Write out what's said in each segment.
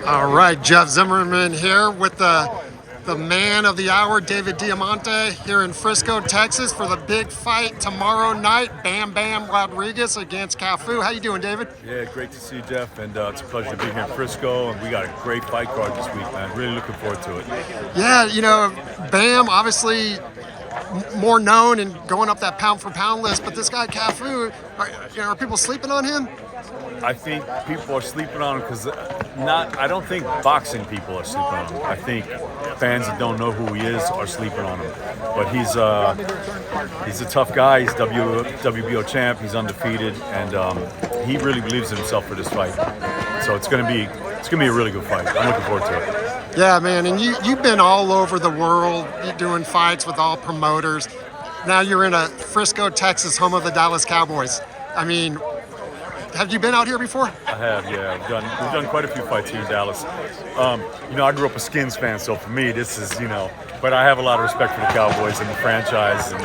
All right, Jeff Zimmerman here with the man of the hour, David Diamante, here in Frisco, Texas, for the big fight tomorrow night. Bam Bam Rodriguez against Cafu. How you doing, David? Yeah, great to see you, Jeff, and it's a pleasure to be here in Frisco, and we got a great fight card this week, man. Really looking forward to it. Yeah, Bam, obviously more known and going up that pound for pound list, but this guy Cafu, are people sleeping on him? I think people are sleeping on him because I don't think boxing people are sleeping on him. I think fans that don't know who he is are sleeping on him. But he's a tough guy. He's WBO champ. He's undefeated, and he really believes in himself for this fight. So it's gonna be a really good fight. I'm looking forward to it. Yeah, man, and you've been all over the world doing fights with all promoters. Now you're in Frisco, Texas, home of the Dallas Cowboys. I mean, have you been out here before? I have, yeah. We've done quite a few fights here in Dallas. I grew up a Skins fan, so for me, this is, but I have a lot of respect for the Cowboys and the franchise, and,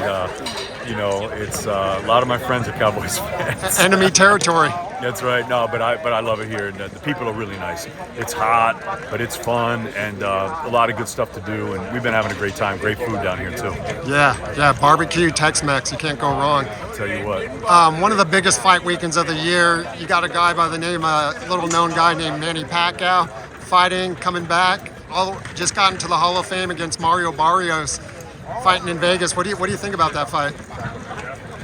it's a lot of my friends are Cowboys fans. Enemy territory. That's right. No, but I love it here, and the people are really nice. It's hot, but it's fun, and a lot of good stuff to do, and we've been having a great time. Great food down here, too. Yeah, barbecue, Tex-Mex, you can't go wrong. I'll tell you what. One of the biggest fight weekends of the year, you got a guy by the name, a little-known guy named Manny Pacquiao, fighting, coming back, just got into the Hall of Fame against Mario Barrios, fighting in Vegas. What do you think about that fight?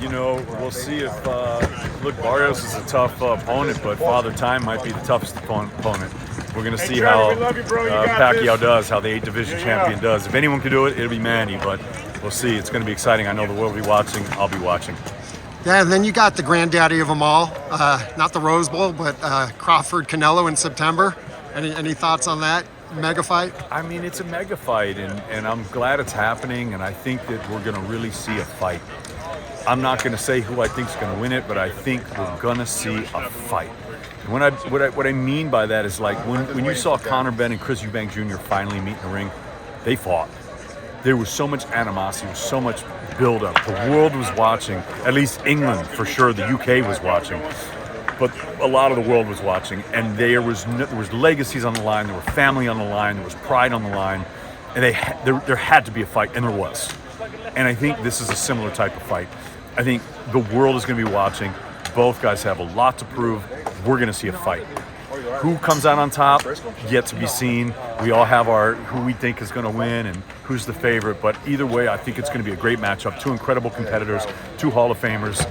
We'll see if Barrios is a tough opponent, but Father Time might be the toughest opponent. We're going to see how Pacquiao does, how the 8 division champion does. If anyone can do it, it'll be Manny, but we'll see. It's going to be exciting. I know the world will be watching. I'll be watching. Yeah, and then you got the granddaddy of them all, not the Rose Bowl, but Crawford Canelo in September. Any thoughts on that mega fight? I mean, it's a mega fight, and I'm glad it's happening, and I think that we're going to really see a fight. I'm not going to say who I think is going to win it, but I think we're going to see a fight. What I mean by that is, like, when you saw Conor Benn and Chris Eubank Jr. finally meet in the ring, they fought. There was so much animosity, there was so much build-up. The world was watching, at least England for sure, the UK was watching. But a lot of the world was watching, and there was legacies on the line, there were family on the line, there was pride on the line, and there had to be a fight, and there was. And I think this is a similar type of fight. I think the world is going to be watching. Both guys have a lot to prove. We're going to see a fight. Who comes out on top, yet to be seen. We all have who we think is going to win and who's the favorite. But either way, I think it's going to be a great matchup. 2 incredible competitors, 2 Hall of Famers.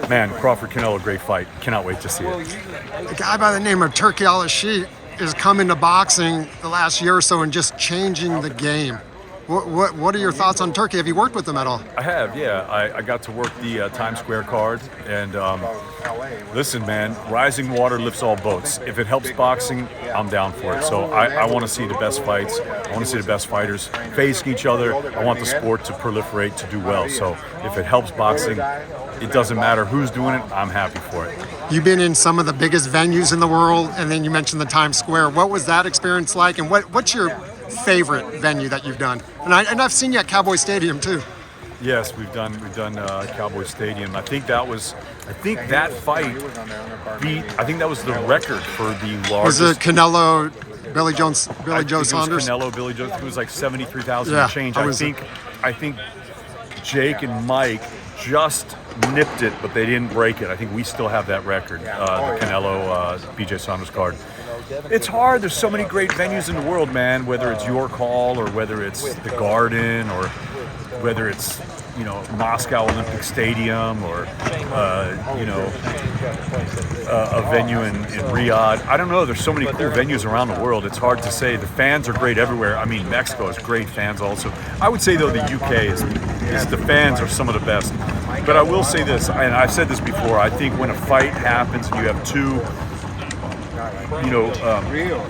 Man, Crawford Canelo, great fight. Cannot wait to see it. A guy by the name of Turki Al-Sheet is coming to boxing the last year or so and just changing the game. What are your thoughts on Turki? Have you worked with him at all? I have, yeah. I got to work the Times Square card, and listen, man, rising water lifts all boats. If it helps boxing, I'm down for it. So I want to see the best fights. I want to see the best fighters facing each other. I want the sport to proliferate, to do well. So if it helps boxing, it doesn't matter who's doing it, I'm happy for it. You've been in some of the biggest venues in the world, and then you mentioned the Times Square. What was that experience like, and what's your favorite venue that you've done? And I've seen you at Cowboy Stadium too. Yes, we've done Cowboy Stadium. I think that fight beat. I think that was the record for the largest. Was it Canelo, Billy Joe Saunders? Canelo, Billy Joe. It was like 73,000 and change. I think Jake and Mike just nipped it, but they didn't break it. I think we still have that record. The Canelo, BJ Saunders card. It's hard. There's so many great venues in the world, man, whether it's York Hall or whether it's the Garden or whether it's, Moscow Olympic Stadium or, a venue in Riyadh. I don't know. There's so many cool venues around the world. It's hard to say. The fans are great everywhere. I mean, Mexico has great fans also. I would say, though, the UK is the fans are some of the best. But I will say this, and I've said this before, I think when a fight happens and you have 2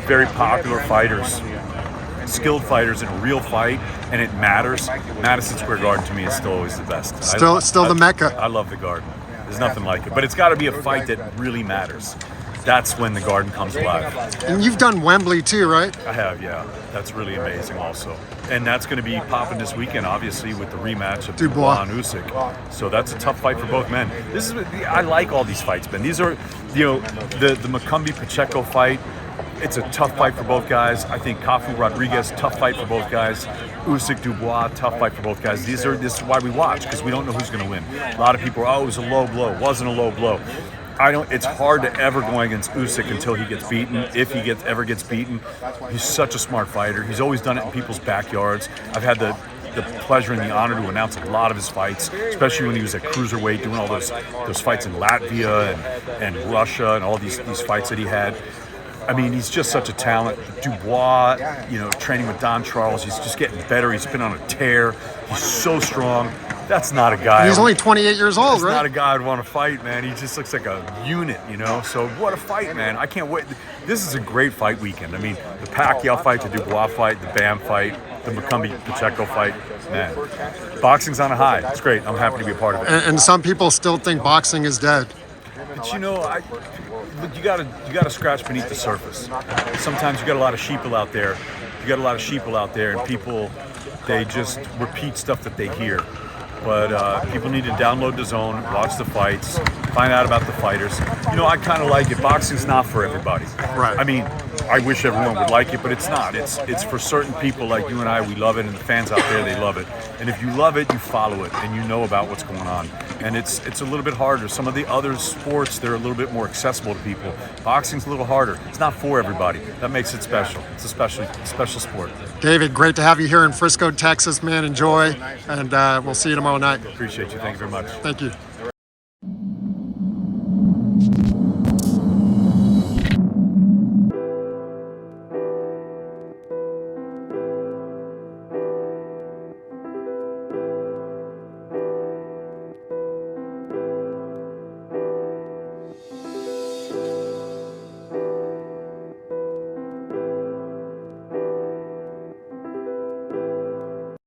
very popular fighters, skilled fighters in a real fight, and it matters. Madison Square Garden to me is still always the best. Still the Mecca. I love the Garden. There's nothing like it, but it's got to be a fight that really matters. That's when the Garden comes alive. And you've done Wembley too, right? I have, yeah. That's really amazing also. And that's going to be popping this weekend, obviously, with the rematch of Dubois and Usyk. So that's a tough fight for both men. I like all these fights, Ben. These are, the McCumbee-Pacheco fight It's a tough fight for both guys. I think Cafu Rodriguez, tough fight for both guys. Usyk Dubois, tough fight for both guys. This is why we watch, because we don't know who's going to win. A lot of people are, it was a low blow. It wasn't a low blow. It's hard to ever go against Usyk until he gets beaten, if he ever gets beaten. He's such a smart fighter. He's always done it in people's backyards. I've had the pleasure and the honor to announce a lot of his fights, especially when he was at cruiserweight, doing all those fights in Latvia and Russia and all these fights that he had. I mean, he's just such a talent. Dubois, training with Don Charles, he's just getting better. He's been on a tear. He's so strong. That's not a guy. He's only 28 years old, right? That's not a guy I'd want to fight, man. He just looks like a unit, So what a fight, man. I can't wait. This is a great fight weekend. I mean, the Pacquiao fight, the Dubois fight, the Bam fight, the Pacheco fight, man. Boxing's on a high. It's great. I'm happy to be a part of it. And some people still think boxing is dead. But you gotta scratch beneath the surface. Sometimes you got a lot of sheeple out there. And people, they just repeat stuff that they hear. But people need to download the zone, watch the fights, find out about the fighters. I kind of like it. Boxing's not for everybody. Right. I mean, I wish everyone would like it, but it's not. It's for certain people like you and I. We love it, and the fans out there, they love it. And if you love it, you follow it, and you know about what's going on. And it's a little bit harder. Some of the other sports, they're a little bit more accessible to people. Boxing's a little harder. It's not for everybody. That makes it special. It's a special sport. David, great to have you here in Frisco, Texas, man. Enjoy, and we'll see you tomorrow night. Appreciate you. Thank you very much. Thank you.